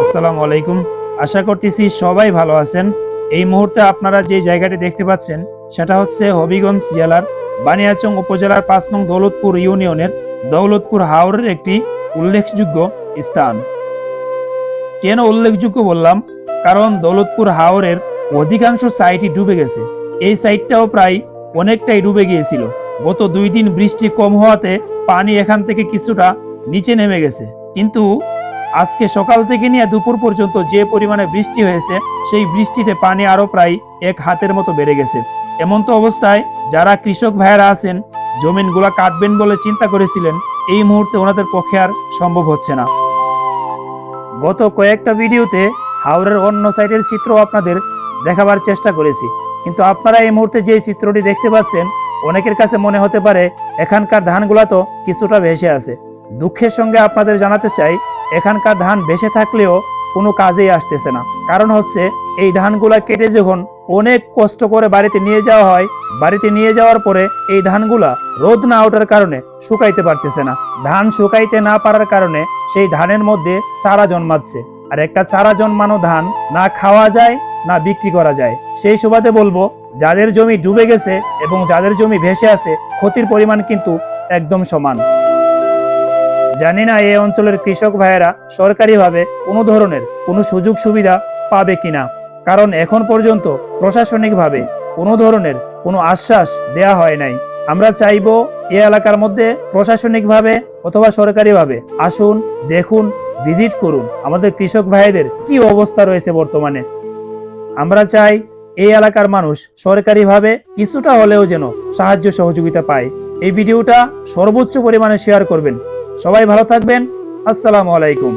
আসসালামু আলাইকুম। আশা করতেছি সবাই ভালো আছেন। এই মুহূর্তে আপনারা যে জায়গাটি দেখতে পাচ্ছেন সেটা হচ্ছে হবিগঞ্জ জেলার বানিয়াচং উপজেলার ৫ নং দৌলতপুর ইউনিয়নের দৌলতপুর হাওরের একটি উল্লেখযোগ্য স্থান। কেন উল্লেখযোগ্য বললাম? কারণ দৌলতপুর হাওরের অধিকাংশ সাইটই ডুবে গেছে। এই সাইটটাও প্রায় অনেকটাই ডুবে গিয়েছিল। গত 2 দিন বৃষ্টি কম হওয়াতে পানি এখান থেকে কিছুটা নিচে নেমে গেছে, কিন্তু আজকে সকাল থেকে নিয়ে দুপুর পর্যন্ত যে পরিমাণে বৃষ্টি হয়েছে সেই বৃষ্টিতে পানি আরো প্রায় 1 হাতের মতো বেড়ে গেছে। এমন তো অবস্থায় যারা কৃষক ভাইয়েরা আছেন, জমিনগুলা কাটবেন বলে চিন্তা করেছিলেন, এই মুহূর্তে ওনাদের পক্ষে আর সম্ভব হচ্ছে না। গত কয়েকটা ভিডিওতে হাওরের অন্য সাইডের চিত্র আপনাদের দেখাবার চেষ্টা করেছি, কিন্তু আপনারা এই মুহূর্তে যে চিত্রটি দেখতে পাচ্ছেন অনেকের কাছে মনে হতে পারে এখানকার ধানগুলা তো কিছুটা ভেসে আছে। দুঃখের সঙ্গে আপনাদের জানাতে চাই, এখানকার ধান ভেসে থাকলেও কোনো কাজেই আসতেছে না। কারণ হচ্ছে এই ধানগুলা কেটে যখন অনেক কষ্ট করে বাড়িতে নিয়ে যাওয়া হয়, বাড়িতে নিয়ে যাওয়ার পরে এই ধানগুলা রোদ না ওঠার কারণে শুকাইতে পারতেছে না। ধান শুকাইতে না পারার কারণে সেই ধানের মধ্যে চারা জন্মাচ্ছে, আর একটা চারা জন্মানো ধান না খাওয়া যায় না বিক্রি করা যায়। সেই সুবাদে বলবো, যাদের জমি ডুবে গেছে এবং যাদের জমি ভেসে আছে, ক্ষতির পরিমাণ কিন্তু একদম সমান। জানি না এই অঞ্চলের কৃষক ভাইয়েরা সরকারিভাবে কোনো ধরনের কোনো সুযোগ সুবিধা পাবে কিনা, কারণ এখন পর্যন্ত প্রশাসনিকভাবে কোনো ধরনের কোনো আশ্বাস দেয়া হয় নাই। আমরা চাইবো এই এলাকার মধ্যে প্রশাসনিকভাবে অথবা সরকারিভাবে আসুন, দেখুন, ভিজিট করুন আমাদের কৃষক ভাইদের কি অবস্থা রয়েছে বর্তমানে। আমরা চাই এই এলাকার মানুষ সরকারিভাবে কিছুটা হলেও যেন সাহায্য সহযোগিতা পায়। এই ভিডিওটা সর্বোচ্চ পরিমাণে শেয়ার করবেন। সবাই ভালো থাকবেন। আসসালামু আলাইকুম।